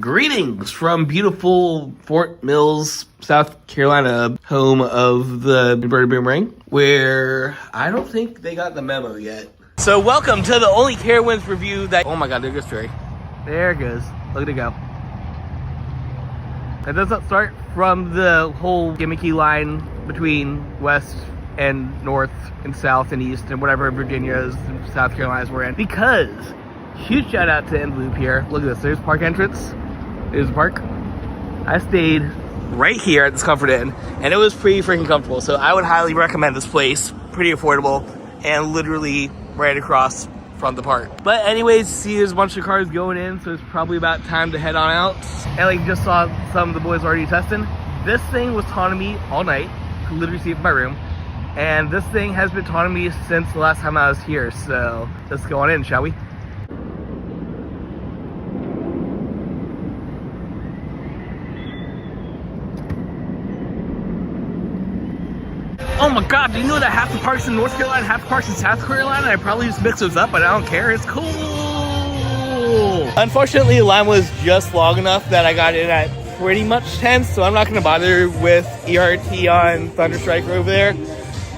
Greetings from beautiful Fort Mills, South Carolina, home of the inverted Boomerang, where I don't think they got the memo yet. So welcome to the only Carowinds review that, oh my god, there goes Trey. There it goes. Look at it go. It doesn't start from the whole gimmicky line between west and north and south and east and whatever Virginia's and South Carolina's we're in. Because, huge shout out to End Loop here. Look at this, there's park entrance. There's the park. I stayed right here at this Comfort Inn and it was pretty freaking comfortable. So I would highly recommend this place. Pretty affordable and literally right across from the park. But anyways, see there's a bunch of cars going in, so it's probably about time to head on out. And like just saw some of the boys already testing. This thing was taunting me all night. I could literally see it from my room. And this thing has been taunting me since the last time I was here. So let's go on in, shall we? Oh my god, do you know that half the parks in North Carolina, half the parks in South Carolina? I probably just mix those up, but I don't care. It's cool. Unfortunately, the line was just long enough that I got in at pretty much 10, so I'm not going to bother with ERT on Thunder Strike over there.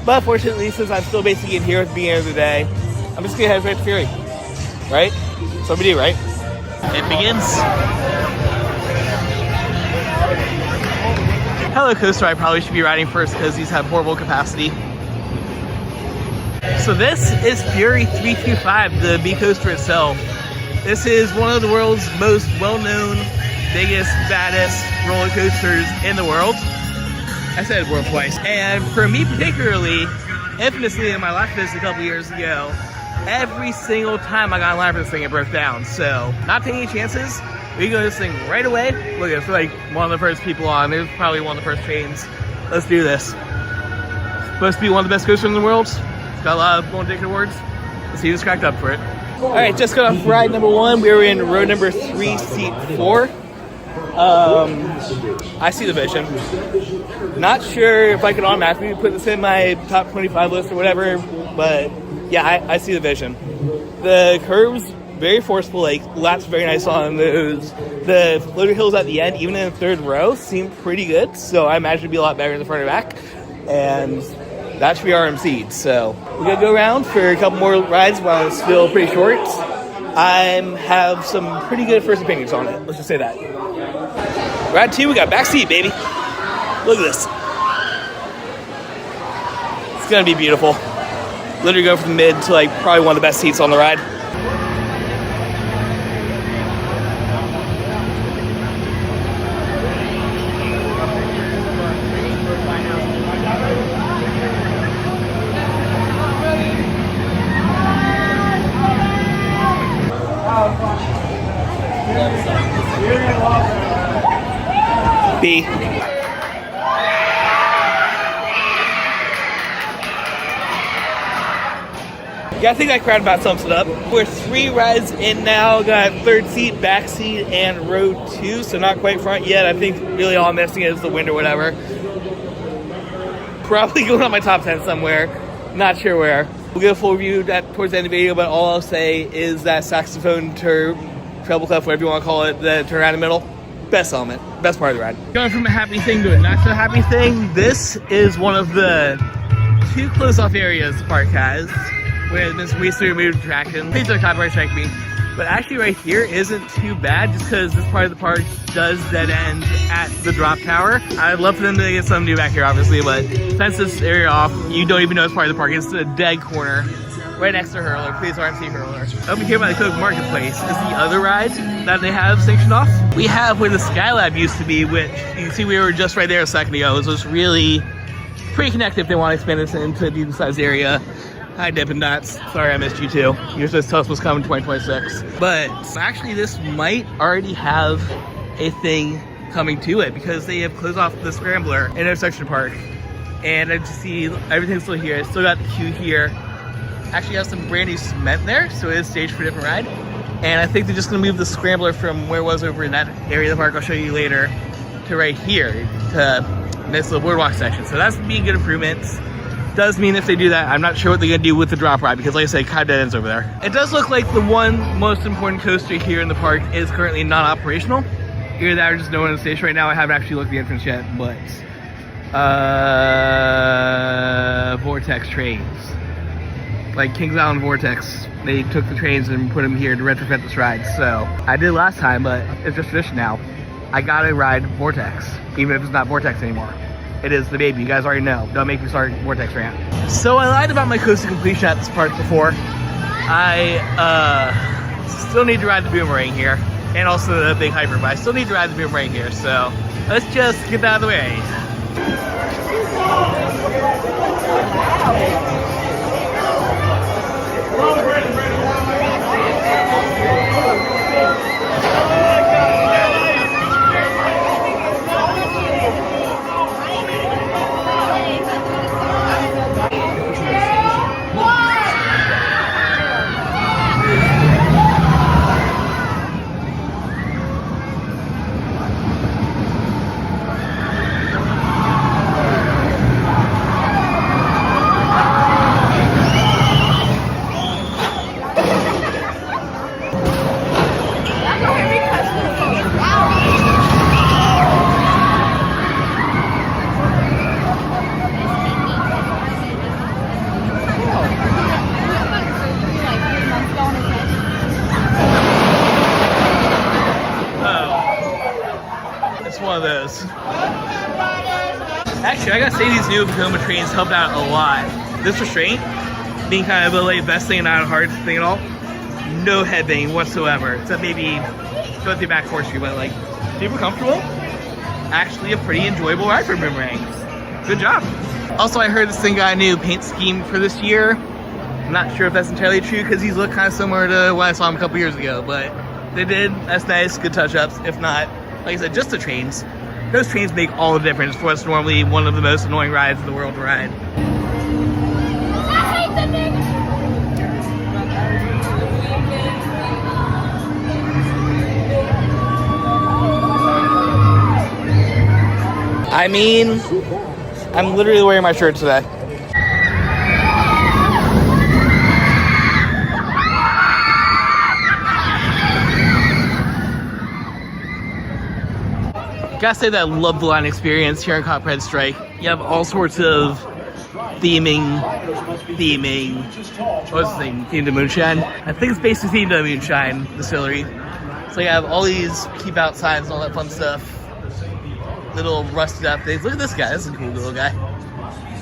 But fortunately, since I'm still basically in here at the beginning of the day, I'm just going to head right to Fury. Right? That's what we do, right? It begins. Hello Coaster, I probably should be riding first because these have horrible capacity. So this is Fury 325, the B coaster itself. This is one of the world's most well-known, biggest, baddest roller coasters in the world. I said world twice. And for me particularly, infamously in my life visit a couple years ago, every single time I got in line for this thing, it broke down. So, not taking any chances. We go this thing right away. Look, it's like one of the first people on. It was probably one of the first trains. Let's do this. Supposed to be one of the best coasters in the world. It's got a lot of Golden Ticket awards. Let's see who's cracked up for it. All right, just got off ride number 1. We were in row number 3, seat 4. I see the vision. Not sure if I could automatically put this in my top 25 list or whatever, but yeah, I see the vision. The curves, very forceful, like laps very nice on those. The floater hills at the end, even in the third row, seem pretty good. So I imagine it'd be a lot better in the front or back. And that should be RMC'd. So we're gonna go around for a couple more rides while it's still pretty short. I have some pretty good first opinions on it. Let's just say that. Ride 2, we got backseat, baby. Look at this. It's gonna be beautiful. Literally go from the mid to like probably one of the best seats on the ride. B. Yeah, I think that crowd about sums it up. We're 3 rides in now, got third seat, back seat, and row 2, so not quite front yet. I think really all I'm missing is the wind or whatever. Probably going on my top 10 somewhere, not sure where. We'll get a full review towards the end of the video, but all I'll say is that saxophone treble clef, whatever you want to call it, the turn around the middle, best element, best part of the ride. Going from a happy thing to a not so happy thing, this is one of the 2 close-off areas the park has, where there's recently removed attraction. Please don't copyright strike me. But actually right here isn't too bad just because this part of the park does dead end at the drop tower. I'd love for them to get something new back here obviously, but fence this area off, you don't even know it's part of the park. It's a dead corner right next to Hurler. Please RMC Hurler. Over here by the Coke Marketplace is the other ride that they have sanctioned off. We have where the Skylab used to be, which you can see we were just right there a second ago. So it's really pretty connected if they want to expand this into a decent sized area. Hi Dippin' Dots. Sorry I missed you too. You were supposed to tell us what's coming in 2026. But actually this might already have a thing coming to it because they have closed off the Scrambler intersection park. And I just see everything's still here. It's still got the queue here. Actually has some brand new cement there, so it is staged for a different ride. And I think they're just gonna move the Scrambler from where it was over in that area of the park I'll show you later to right here to this little boardwalk section. So that's being good improvements. Does mean if they do that, I'm not sure what they're gonna do with the drop ride because like I said, kind of dead ends over there. It does look like the one most important coaster here in the park is currently not operational. Either that or just no one in the station right now. I haven't actually looked at the entrance yet, but Vortex trains. Like Kings Island Vortex. They took the trains and put them here to retrofit this ride. So I did last time, but it's just tradition now. I gotta ride Vortex, even if it's not Vortex anymore. It is the baby, you guys already know. Don't make me start Vortex rant. So I lied about my coast to completion at this part before. I still need to ride the Boomerang here, and also the big hyper, but I still need to ride the Boomerang here, so let's just get that out of the way. Actually, I gotta say these new Tacoma trains helped out a lot. This restraint, being kind of a late best thing and not a hard thing at all, no headbang whatsoever. Except maybe go through back horseshoe, but like super comfortable. Actually, a pretty enjoyable ride for Boomerang. Good job. Also, I heard this thing got a new paint scheme for this year. I'm not sure if that's entirely true because these look kind of similar to when I saw them a couple years ago, but they did. That's nice, good touch-ups. If not, like I said, just the trains. Those trains make all the difference for what's normally one of the most annoying rides in the world to ride. I mean, I'm literally wearing my shirt today. Gotta say that I love the line experience here in Copperhead Strike. You have all sorts of theming. What's the thing? Themed to Moonshine? I think it's basically themed to Moonshine Distillery. So you have all these keep out signs and all that fun stuff. Little rusted up things. Look at this guy. This is a cool little guy.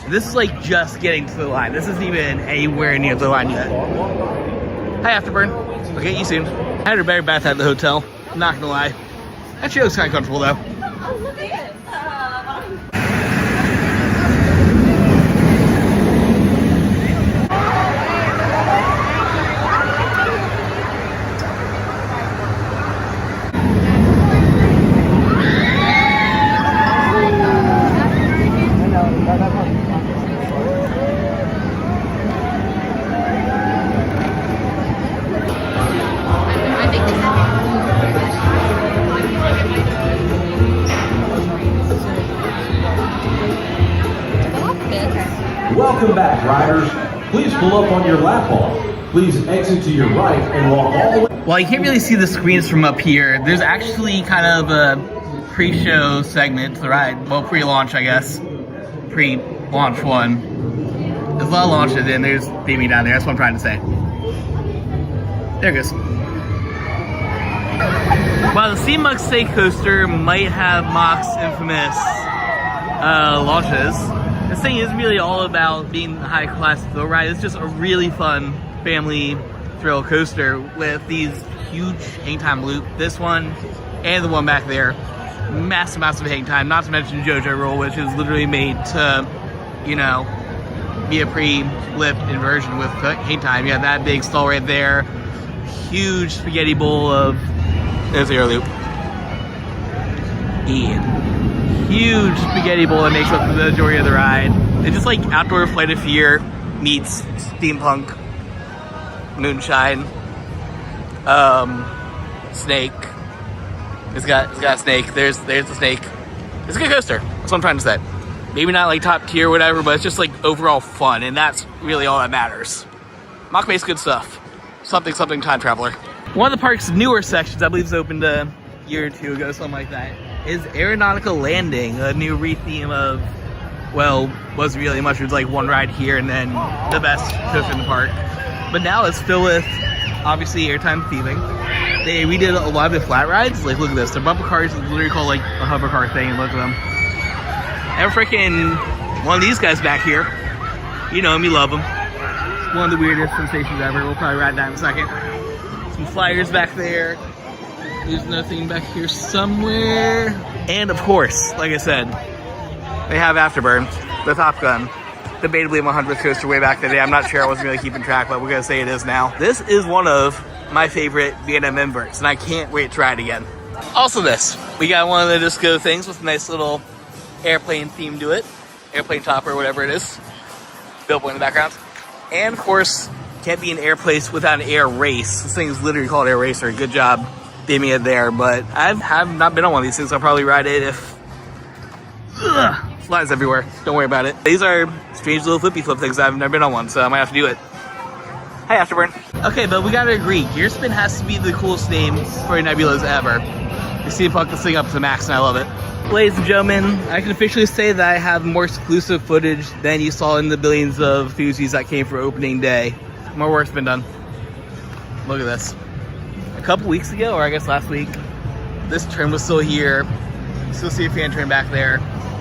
This is like just getting to the line. This isn't even anywhere near the line yet. Hi, Afterburn. I'll get you soon. I had a better bath at the hotel. I'm not gonna lie. Actually, it looks kind of comfortable though. Oh, look at it. Welcome back, riders. Please pull up on your lap ball. Please exit to your right and walk all the way. Well, you can't really see the screens from up here. There's actually kind of a pre-show segment to the ride. Well, pre-launch, I guess. Pre-launch one. There's a lot of launches and there's theming down there. That's what I'm trying to say. There it goes. While the Sea Mug Steak Coaster might have Mach's infamous launches, this thing is really all about being a high-class thrill ride. It's just a really fun family thrill coaster with these huge hang time loop. This one and the one back there. Massive hang time. Not to mention JoJo Roll, which is literally made to, you know, be a pre-lift inversion with hang time. You have that big stall right there. Huge spaghetti bowl of... There's the air loop. Huge spaghetti bowl that makes up the majority of the ride. It's just like Outdoor Flight of Fear meets steampunk, moonshine, snake. It's got a snake. There's the snake. It's a good coaster. That's what I'm trying to say. Maybe not like top tier or whatever, but it's just like overall fun, and that's really all that matters. Mach makes good stuff. Something time traveler. One of the park's newer sections, I believe, is open to year or two ago, something like that, is Aeronautica Landing, a new re-theme of, well, wasn't really much. It was like one ride here and then the best coaster in the park. But now it's filled with, obviously, airtime theming. They redid a lot of the flat rides. Like, look at this. The bumper cars is literally called like a hover car thing. Look at them. And freaking one of these guys back here. You know him, you love him. It's one of the weirdest sensations ever. We'll probably ride that in a second. Some flyers back there. There's nothing back here somewhere. And of course, like I said, they have Afterburn, the Top Gun. Debatably 100th coaster way back today. I'm not sure, I wasn't really keeping track, but we're gonna say it is now. This is one of my favorite Vietnam inverts, and I can't wait to try it again. Also this, we got one of the disco things with a nice little airplane theme to it. Airplane top or whatever it is. Billboard in the background. And of course, can't be an air place without an air race. This thing is literally called Air Racer. Good job beaming it there, but I have not been on one of these things. I'll probably ride it if... Ugh. Flies everywhere. Don't worry about it. These are strange little flippy flip things. I've never been on one, so I might have to do it. Hi, Afterburn. Okay, but we gotta agree. Gearspin has to be the coolest name for a Nebulas ever. You see, fuck this thing up to the max, and I love it. Ladies and gentlemen, I can officially say that I have more exclusive footage than you saw in the billions of Fusies that came for opening day. More work's been done. Look at this. A couple weeks ago, or I guess last week, this trim was still here. You still see a fan trim back there.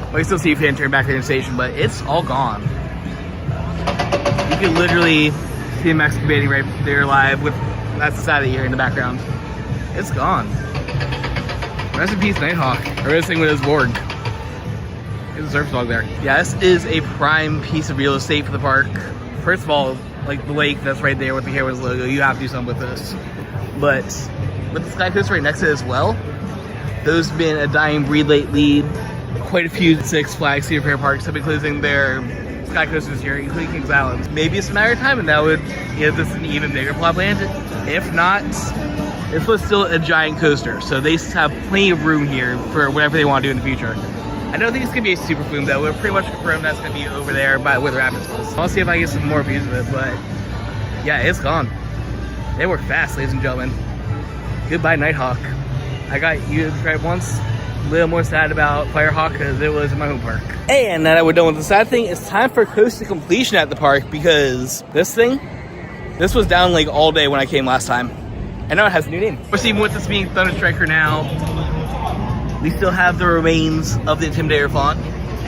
Well, you still see a fan turn back there in the station, but it's all gone. You can literally see them excavating right there live with, that's the side of the ear in the background. It's gone. Rest in peace, Nighthawk. Or this thing with his board. There's a surf dog there. Yeah, this is a prime piece of real estate for the park. First of all, like the lake that's right there with the Carowinds logo, you have to do something with this. But with the Sky Coaster right next to it as well, those have been a dying breed lately. Quite a few Six Flags Cedar Fair parks have been closing their Sky Coasters here, including Kings Island. Maybe it's a matter of time and that would give this an even bigger plot land. If not, this was still a giant coaster, so they have plenty of room here for whatever they want to do in the future. I don't think it's going to be a super flume though. We're pretty much confirmed that's going to be over there by where the Rapids was. I'll see if I can get some more views of it, but yeah, it's gone. They work fast, ladies and gentlemen. Goodbye, Nighthawk. I got you right once. A little more sad about Firehawk because it was in my home park. And now that we're done with the sad thing, it's time for coaster completion at the park because this was down like all day when I came last time. And now it has a new name. Of course, even with this being Thunder Striker now, we still have the remains of the Intimidator font.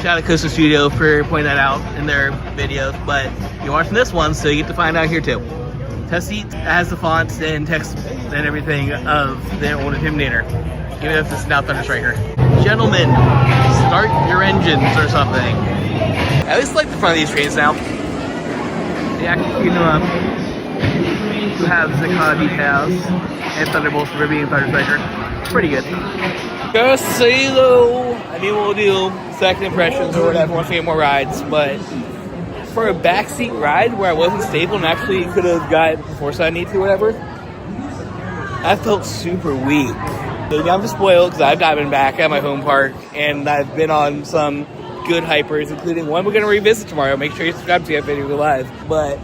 Shout out to Coaster Studio for pointing that out in their video. But you're watching this one, so you get to find out here too. Test seat has the fonts and text and everything of the old Intimidator. Even if it's now Thunder Striker. Gentlemen, start your engines or something. I always like the front of these trains now. They actually clean them up. You have Zakana decals and Thunderbolts for being Thunder Striker. Pretty good. Just say though, I mean we'll do second impressions or whatever once we get more rides, but for a backseat ride where I wasn't stable and actually could have got the force I need to, whatever, I felt super weak. I'm just spoiled because I've been back at my home park and I've been on some good hypers, including one we're going to revisit tomorrow. Make sure you subscribe to get video live. But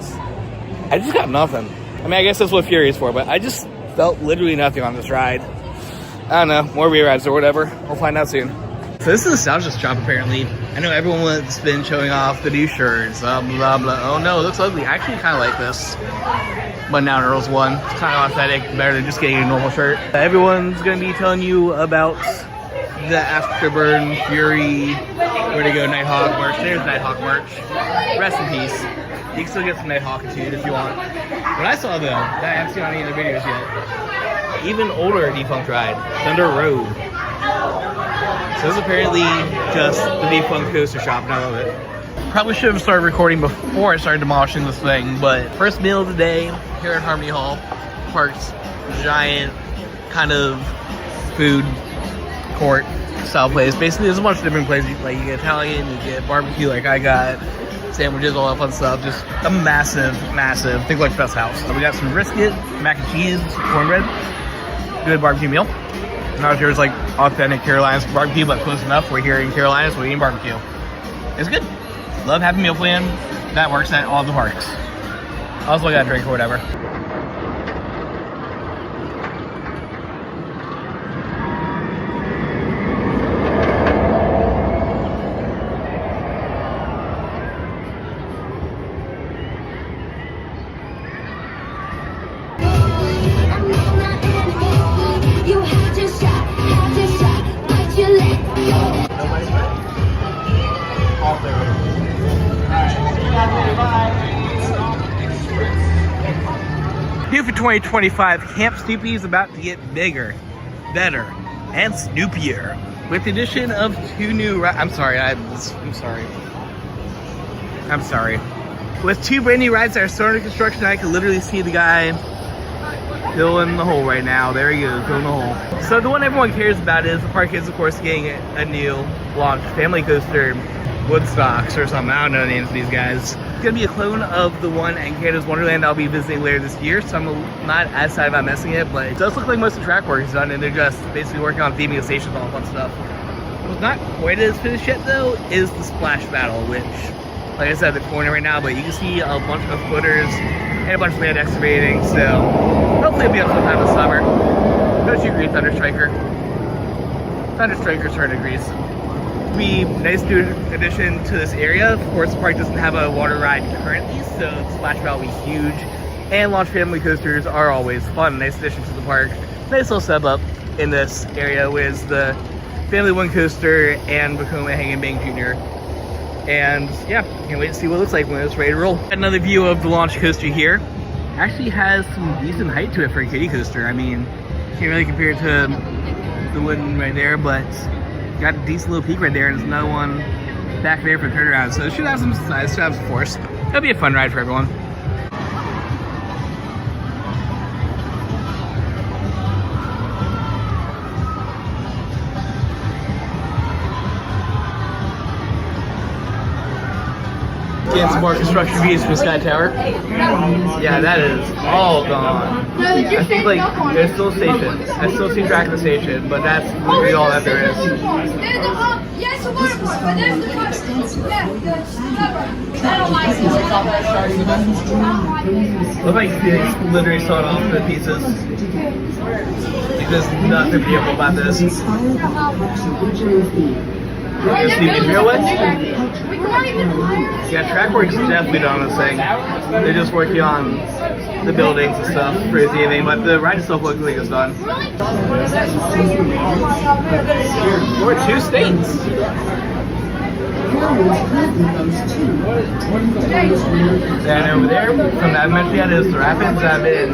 I just got nothing. I mean, I guess that's what Fury is for, but I just felt literally nothing on this ride. I don't know, more re-rides or whatever. We'll find out soon. So this is a nostalgia shop apparently. I know everyone's been showing off the new shirts, blah blah. Oh no, it looks ugly. I actually kind of like this. But now Earl's one. It's kind of authentic, better than just getting a normal shirt. Everyone's going to be telling you about the Afterburn, Fury, where to go, Nighthawk merch. There's Nighthawk merch. Rest in peace. You can still get some Nighthawk attitude if you want. What I saw though, that I haven't seen on any other videos yet, even older defunct ride, Thunder Road. So this is apparently just the defunct coaster shop, and I love it. Probably should have started recording before I started demolishing this thing, but first meal of the day here at Harmony Hall, park's giant kind of food court style place. Basically, there's a bunch of different places. Like you get Italian, you get barbecue, like I got sandwiches, all that fun stuff. Just a massive, think like Fest House. So we got some brisket, mac and cheese, cornbread, good barbecue meal. Not sure it's like authentic Carolinas barbecue, but close enough. We're here in Carolinas, we're eating barbecue. It's good. Love having meal plan. That works at all the parks. Also, I got a drink or whatever. 2025, Camp Snoopy is about to get bigger, better, and snoopier. With the addition of 2 new I'm sorry. With 2 brand new rides that are starting construction, I can literally see the guy filling the hole right now. There he goes, filling the hole. So the one everyone cares about is the park is, of course, getting a new launch family coaster, Woodstocks or something. I don't know the names of these guys. It's gonna be a clone of the one in Canada's Wonderland I'll be visiting later this year, so I'm not as excited about missing it, but it does look like most of the track work is done, and they're just basically working on theming the stations, all fun stuff. What's not quite as finished yet, though, is the splash battle, which, like I said, they're pouring it right now, but you can see a bunch of footers and a bunch of land excavating, so hopefully it'll be a fun time this summer. Don't you agree, Thunder Striker? Thunder Striker's turn agrees. Be nice new addition to this area. Of course, the park doesn't have a water ride currently, so the splash battle will be huge. And launch family coasters are always fun. Nice addition to the park. Nice little step up in this area with the Family One coaster and Vekoma Hang and Bang Jr. And yeah, can't wait to see what it looks like when it's ready to roll. Another view of the launch coaster here. Actually has some decent height to it for a kiddie coaster. I mean, can't really compare it to the one right there, but got a decent little peak right there, and there's another one back there for the turnaround. So it should have some size, should have some force. That'll be a fun ride for everyone. Getting some more construction views from Sky Tower. Yeah, that is all gone. I think like there's still a station. I still see track at the station, but that's literally all that there is. Yes, the water park, but there's the Looks like they literally sawed off the pieces. Like there's nothing beautiful about this. Is Snoopy's real way? Yeah, track work's definitely done on this thing. They're just working on the buildings and stuff for the theming, but the ride itself looks like it's done. We're 2 states. And over there, from that mentioned yet, is the rapids that have been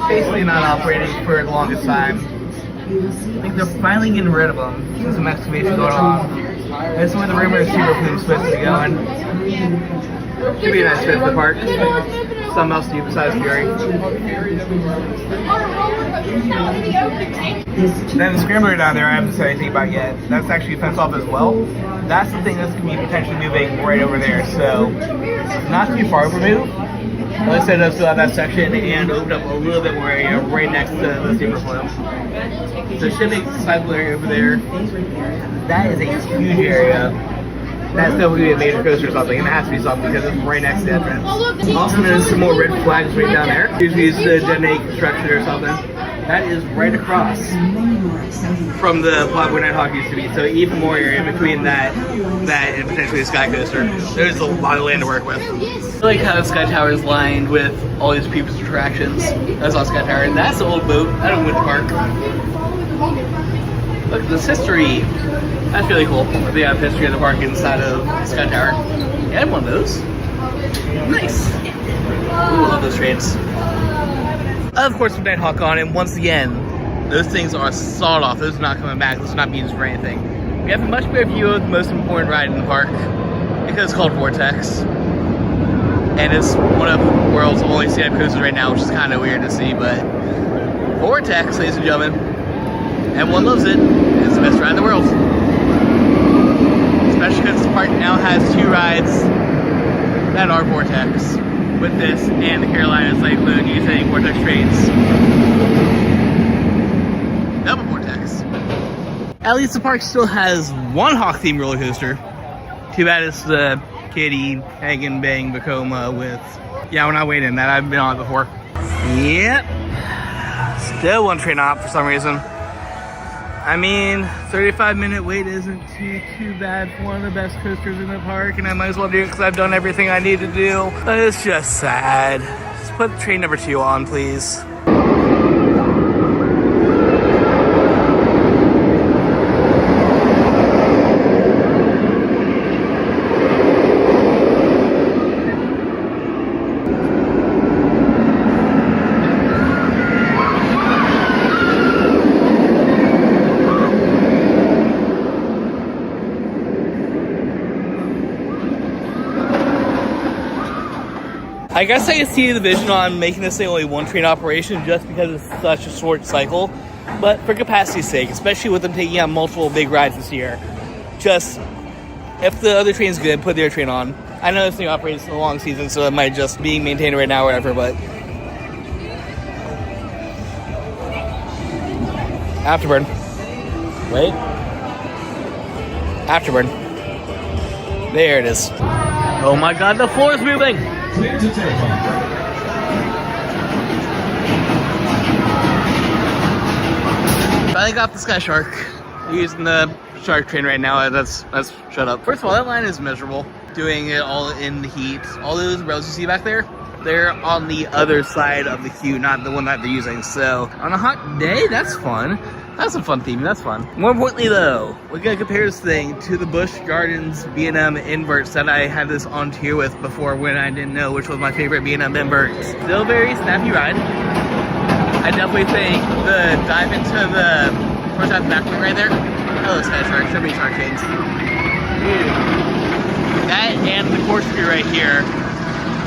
basically not operating for the longest time. I think they're finally getting rid of them. There's some excavation going on. That's where the rumor is Super Plume's supposed to be going. Should be a nice fit for the park. Something else to do besides Fury. Then the scrambler down there I haven't said anything about yet. That's actually fenced off as well. That's the thing that's going to be potentially moving right over there. So, not too far removed. Like I said, I still have that section and opened up a little bit more area right next to the Super Plume. So it should make the sidewalk area over there. That is a huge area. That's definitely a major coaster or something, and it has to be something because it's right next to the entrance. Also, there's some more red flags right down there. Usually it's the Gen 8 construction or something. That is right across from the plot where Nighthawk used to be. So even more area between that and potentially a Sky Coaster. There's a lot of land to work with. I like how Sky Tower is lined with all these people's attractions. That's on Sky Tower. And that's the old boat. I don't win the park. Look at this history. That's really cool. They have history of the park inside of Sky Tower. Yeah, I have one of those. Nice. Ooh, I love those trains. Of course, with Nighthawk on, and once again, those things are sawed off. Those are not coming back. Those are not being used for anything. We have a much better view of the most important ride in the park because it's called Vortex. And it's one of the world's only stand-up coasters right now, which is kind of weird to see, but Vortex, ladies and gentlemen, everyone loves it. It's the best ride in the world. Especially because this park now has 2 rides that are Vortex. With this and the Carolina Cyclone using Vortex trains. Double Vortex. At least the park still has one Hawk-themed roller coaster. Too bad it's the Kitty, Hang and Bang, Vekoma with... Yeah, we're not waiting that. I've been on it before. Yep. Still one train op for some reason. I mean, 35-minute wait isn't too bad for one of the best coasters in the park, and I might as well do it because I've done everything I need to do. But it's just sad. Just put train number 2 on, please. I guess I can see the vision on making this thing only one train operation just because it's such a short cycle. But for capacity's sake, especially with them taking out multiple big rides this year, just if the other train's good, put their train on. I know this thing operates in the long season, so it might just be maintained right now or whatever, but Afterburn. Wait. Afterburn. There it is. Oh my god, the floor is moving! Clear to take off. Finally got the Sky Shark. Using the Shark train right now. That's shut up. First of all, that line is miserable. Doing it all in the heat. All those rails you see back there, they're on the other side of the queue, not the one that they're using. So on a hot day, that's fun. That's a fun theme. That's fun. More importantly, though, we're gonna compare this thing to the Busch Gardens B&M inverts that I had this on tier with before when I didn't know which was my favorite B&M invert. Still a very snappy ride. I definitely think the dive into the first half back wing right there. Hello, Sky Shark. So many shark chains. That and the corkscrew right here,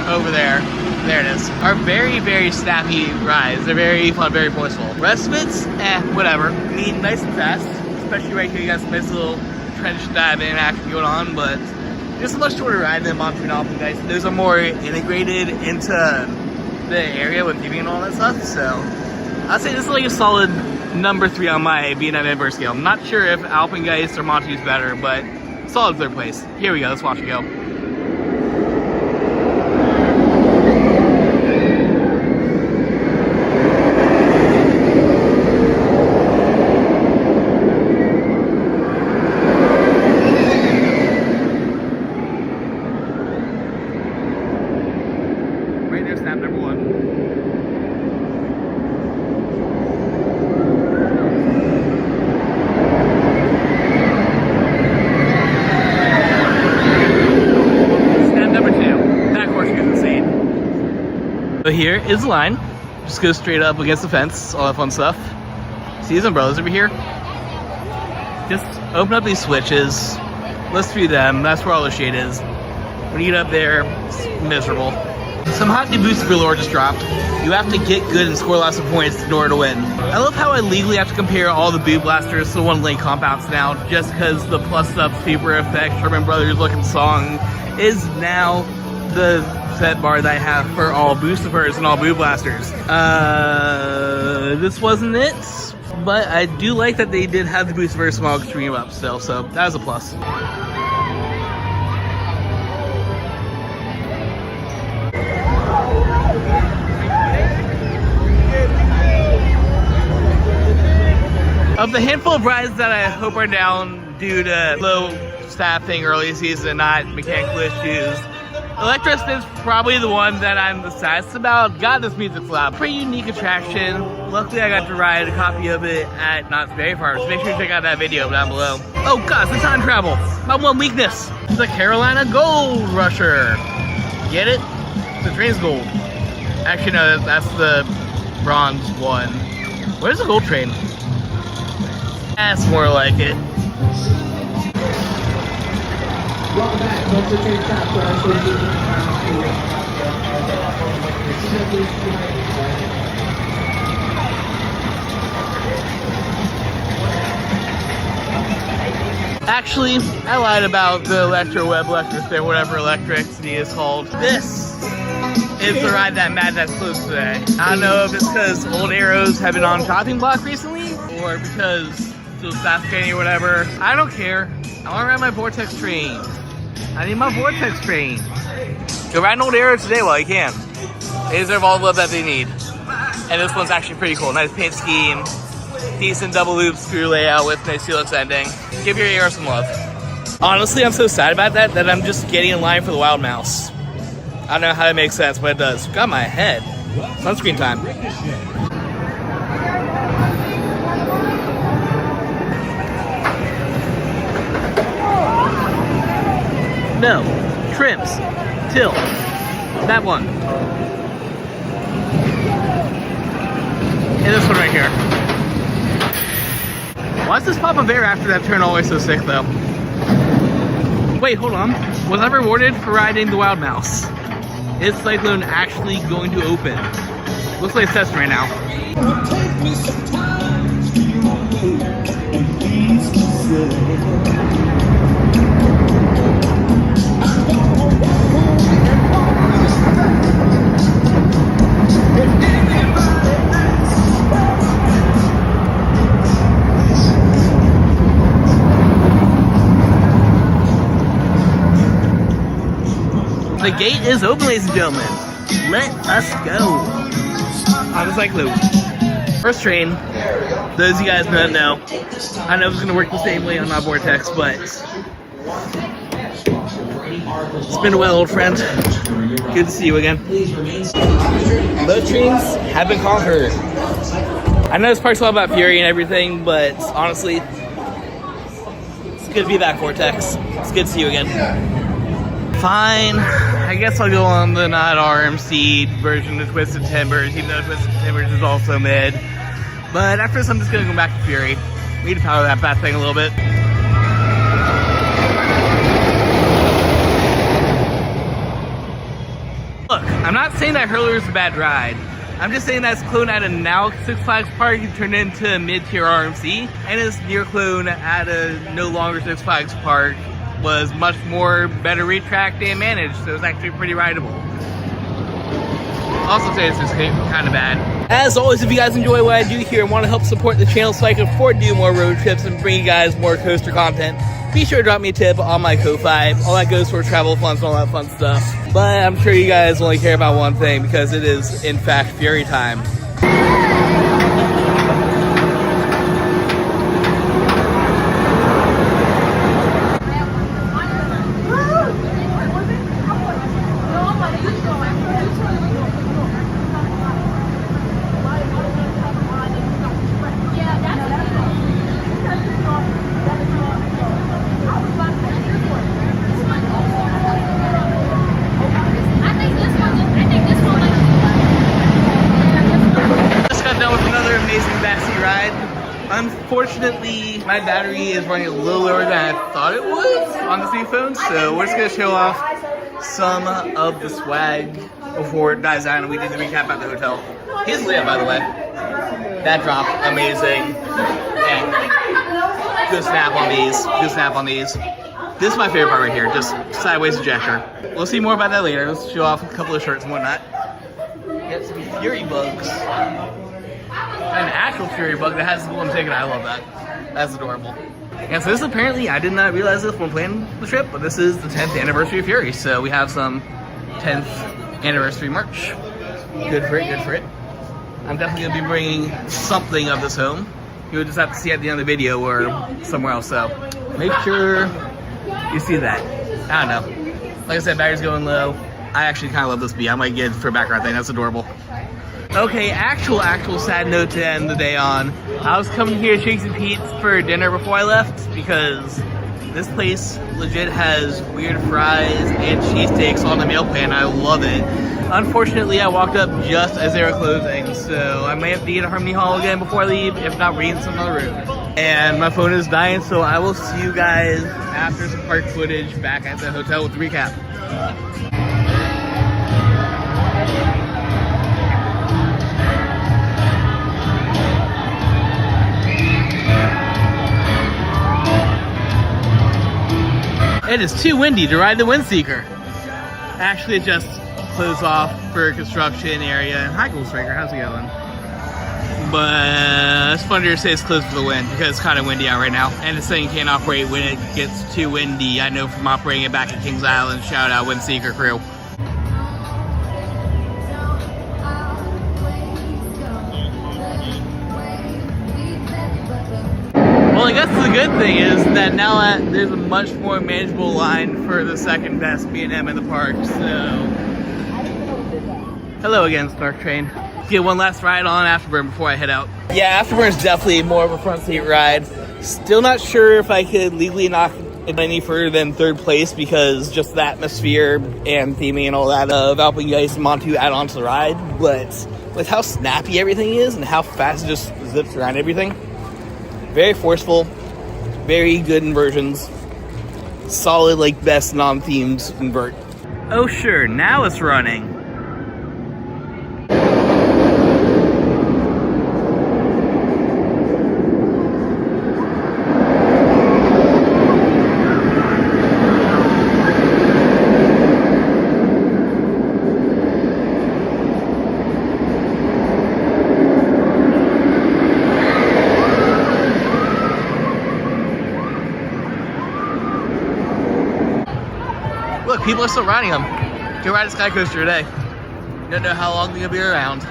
over there. There it is. Are very, very snappy rides. They're very fun, very forceful. Rest of it's, whatever. I mean, nice and fast. Especially right here, you got some nice little trench diving action going on, but just a much shorter ride than Monster and Alpine guys. Those are more integrated into the area with giving and all that stuff, so I'd say this is like a solid number 3 on my B&M invert scale. I'm not sure if Alpengeist or Monty's better, but solid 3rd place. Here we go, let's watch it go. Right there, snap number 1. So here is the line. Just go straight up against the fence, all that fun stuff. See these umbrellas over here? Just open up these switches, let's through them, that's where all the shade is. When you get up there, it's miserable. Some hot new boosts for lore just dropped. You have to get good and score lots of points in order to win. I love how I legally have to compare all the boot blasters to one lane compounds now, just because the plus up super effect Sherman Brothers looking song is now the set bar that I have for all boostifers and all boot blasters. This wasn't it, but I do like that they did have the boostifer small extreme up still, so that was a plus. Of the handful of rides that I hope are down due to low staffing early season, not mechanical issues, Electrospin's probably the one that I'm the saddest about. God, this music's loud. Pretty unique attraction. Luckily, I got to ride a copy of it at Knott's Berry Farm, so make sure you check out that video down below. Oh gosh, the time travel. My one weakness. The Carolina Gold Rusher. Get it? The train's gold. Actually, no, that's the bronze one. Where's the gold train? That's more like it. Welcome back. Don't forget to stop for our Actually, I lied about the Electro Web Electrospin, whatever electricity is called. This is the ride that Mad That's closed today. I don't know if it's because old arrows have been on chopping block recently, or because still staff training or whatever. I don't care. I want to ride my Vortex train. I need my Vortex train. Go ride an old arrow today while you can. They deserve all the love that they need. And this one's actually pretty cool. Nice paint scheme, decent double loop screw layout with nice helix ending. Give your arrow some love. Honestly, I'm so sad about that I'm just getting in line for the Wild Mouse. I don't know how that makes sense, but it does. Got my head. Sunscreen time. No. Trims. Tilt. That one. And this one right here. Why is this pop of air after that turn always so sick though? Wait, hold on. Was I rewarded for riding the Wild Mouse? Is Cyclone actually going to open? Looks like it's testing right now. The gate is open, ladies and gentlemen. Let us go on the Cyclone. First train, those of you guys don't know, I know it's going to work the same way on my Vortex, but it's been a while, old friend. Good to see you again. Those trains have been conquered. I know this part's all about Fury and everything, but honestly, it's good to be back, Vortex. It's good to see you again. Fine, I guess I'll go on the not RMC version of Twisted Timbers, even though Twisted Timbers is also mid. But after this, I'm just gonna go back to Fury. We need to power that bad thing a little bit. Look, I'm not saying that Hurler is a bad ride. I'm just saying that's clone at a now Six Flags Park you turned into a mid-tier RMC, and his near clone at a no longer Six Flags Park was much more better retracked and managed, so it was actually pretty rideable. Also say this is kind of bad. As always, if you guys enjoy what I do here and want to help support the channel so I can afford to do more road trips and bring you guys more coaster content, be sure to drop me a tip on my Ko-Fi. All that goes for travel funds and all that fun stuff. But I'm sure you guys only care about one thing, because it is, in fact, Fury time. Unfortunately, my battery is running a little lower than I thought it was on this new phone, so we're just going to show off some of the swag before it dies down and we do the recap at the hotel. Here's Leia, by the way. That drop, amazing. And good snap on these, good snap on these. This is my favorite part right here, just sideways ejector. We'll see more about that later. Let's show off a couple of shirts and whatnot. Get some Fury bugs. An actual Fury bug that has a little ticket. I love that. That's adorable. And so this apparently, I did not realize this when planning the trip, but this is the 10th anniversary of Fury. So we have some 10th anniversary merch. Good for it, good for it. I'm definitely going to be bringing something of this home. You'll just have to see it at the end of the video or somewhere else. So make sure you see that. I don't know. Like I said, battery's going low. I actually kind of love this bee. I might get it for a background thing. That's adorable. Okay, actual sad note to end the day on. I was coming here to Shakes and Pete's for dinner before I left, because this place legit has weird fries and cheesesteaks on the meal plan. I love it. Unfortunately, I walked up just as they were closing, so I may have to get a Harmony Hall again before I leave, if not read some other room. And my phone is dying, so I will see you guys after some park footage back at the hotel with the recap. It is too windy to ride the Windseeker. Actually, it just closed off for construction area. Hi, Gold Striker, how's it going? But it's funnier to say it's closed for the wind because it's kind of windy out right now. And this thing can't operate when it gets too windy. I know from operating it back at Kings Island. Shout out Windseeker crew. Well, I guess the good thing is that now that there's a much more manageable line for the second best B&M in the park, so... Hello again, Snark Train. Get one last ride on Afterburn before I head out. Yeah, Afterburn's definitely more of a front seat ride. Still not sure if I could legally knock it any further than third place, because just the atmosphere and theming and all that of Alpine Ice and Montu add on to the ride, but with how snappy everything is and how fast it just zips around everything, very forceful, very good inversions, solid, like, best non-themed invert. Oh sure, now it's running. Look, people are still riding them. Go ride a sky coaster today. Don't know how long they're gonna be around.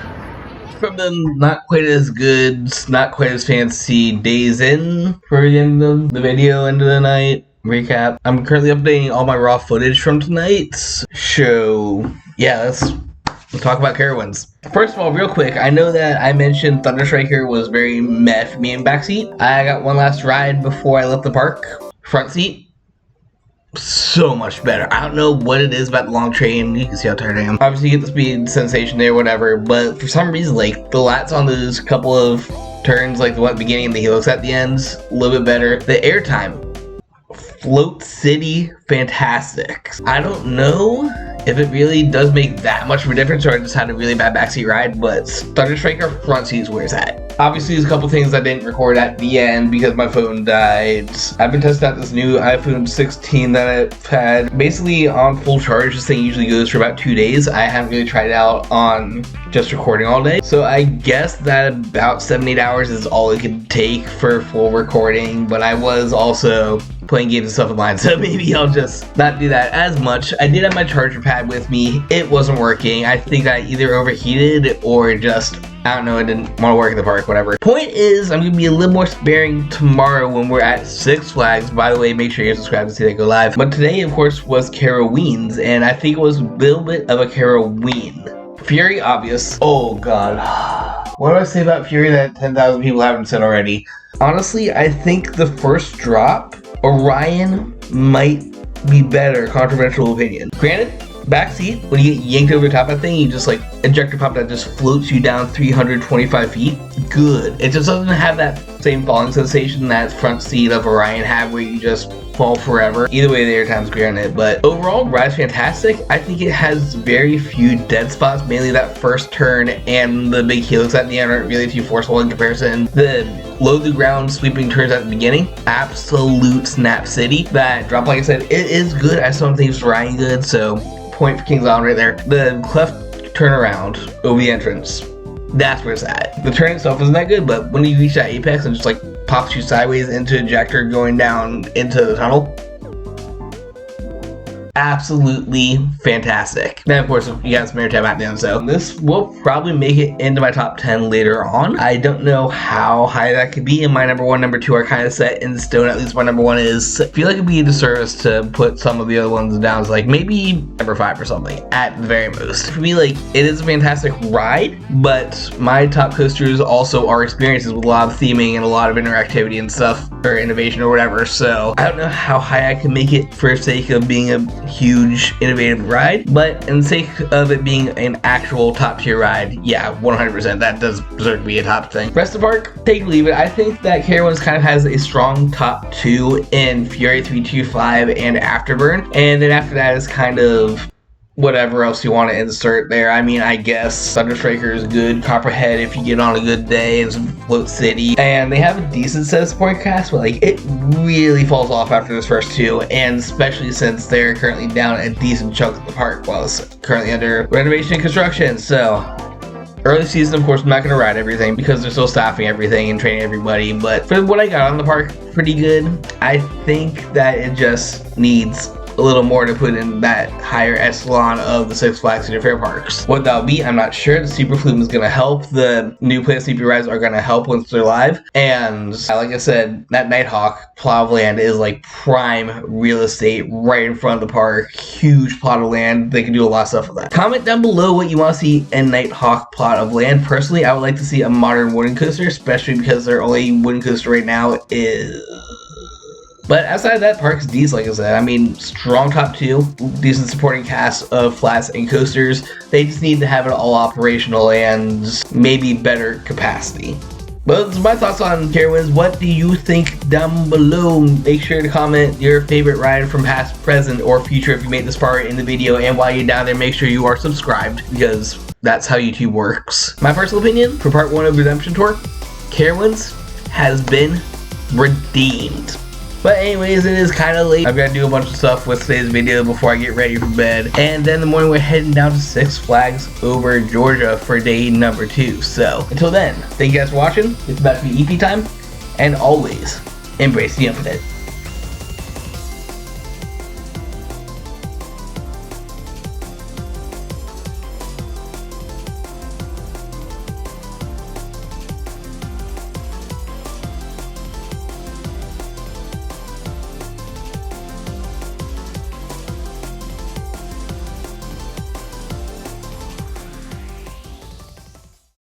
From the not quite as good, not quite as fancy days in for the end of the video, end of the night recap. I'm currently updating all my raw footage from tonight's show. Yeah, let's talk about Carowinds. First of all, real quick, I know that I mentioned Thunder Striker was very meh for me in backseat. I got one last ride before I left the park. Front seat. So much better. I don't know what it is about the long train. You can see how tired I am. Obviously you get the speed sensation there, whatever, but for some reason, like, the lats on those couple of turns, like the one at the beginning and the helix at the ends, a little bit better. The airtime, Float City, fantastic. I don't know if it really does make that much of a difference or I just had a really bad backseat ride, but Thunder Striker front seat is where it's at. Obviously, there's a couple things I didn't record at the end because my phone died. I've been testing out this new iPhone 16 that I've had. Basically, on full charge, this thing usually goes for about 2 days. I haven't really tried it out on just recording all day. So I guess that about 7-8 hours is all it could take for full recording, but I was also playing games and stuff online, so maybe I'll just not do that as much. I did have my charger pad with me. It wasn't working. I think I either overheated or just, I don't know, I didn't want to work in the park, whatever. Point is, I'm going to be a little more sparing tomorrow when we're at Six Flags. By the way, make sure you're subscribed to see that go live. But today, of course, was Carowinds, and I think it was a little bit of a Caroween. Fury, obvious. Oh, God. What do I say about Fury that 10,000 people haven't said already? Honestly, I think the first drop, Orion, might be better, controversial opinion. Granted, backseat, when you get yanked over the top of that thing, you just like ejector pop that just floats you down 325 feet. Good. It just doesn't have that same falling sensation that front seat of Orion had where you just fall forever. Either way, the airtime's granted, but overall, ride's fantastic. I think it has very few dead spots, mainly that first turn and the big helix at the end aren't really too forceful in comparison. The low to ground sweeping turns at the beginning, absolute snap city. That drop, like I said, it is good. I still don't think it's riding good, so point for King's Island right there. The cleft turnaround over the entrance, that's where it's at. The turn itself isn't that good, but when you reach that apex and just like pops you sideways into ejector going down into the tunnel, absolutely fantastic. Then of course you got some airtime at the end, so this will probably make it into my top 10 later on. I don't know how high that could be, and my number 1, number 2 are kind of set in stone. At least my number 1 is. I feel like it'd be a disservice to put some of the other ones down, so like maybe number 5 or something at the very most. For me, like, it is a fantastic ride, but my top coasters also are experiences with a lot of theming and a lot of interactivity and stuff, or innovation or whatever, so I don't know how high I can make it for sake of being a huge innovative ride, but in the sake of it being an actual top tier ride, yeah, 100% that does deserve to be a top thing. Rest of the park, take it or leave it. I think that Carowinds kind of has a strong top 2 in Fury 325 and Afterburn, and then after that is kind of whatever else you want to insert there. I mean, I guess Thunder Striker is good, Copperhead if you get on a good day, and some Float City, and they have a decent set of support cast, but like it really falls off after this first 2, and especially since they're currently down a decent chunk of the park while it's currently under renovation and construction. So early season, of course, I'm not going to ride everything because they're still staffing everything and training everybody, but for what I got on the park, pretty good. I think that it just needs a little more to put in that higher echelon of the Six Flags Cedar Fair parks. What that'll be, I'm not sure. The Super Flume is going to help. The new Planet Snoopy rides are going to help once they're live. And like I said, that Nighthawk plot of land is like prime real estate right in front of the park. Huge plot of land. They can do a lot of stuff with that. Comment down below what you want to see in Nighthawk plot of land. Personally, I would like to see a modern wooden coaster, especially because their only wooden coaster right now is... But outside of that, park's decent, like I said. I mean, strong top 2, decent supporting cast of flats and coasters. They just need to have it all operational and maybe better capacity. Well, those are my thoughts on Carowinds. What do you think down below? Make sure to comment your favorite ride from past, present, or future if you made this far in the video. And while you're down there, make sure you are subscribed because that's how YouTube works. My personal opinion for part 1 of Redemption Tour, Carowinds has been redeemed. But anyways, it is kind of late. I've got to do a bunch of stuff with today's video before I get ready for bed. And then in the morning, we're heading down to Six Flags over Georgia for day number 2. So until then, thank you guys for watching. It's about to be EP time. And always embrace the infinite.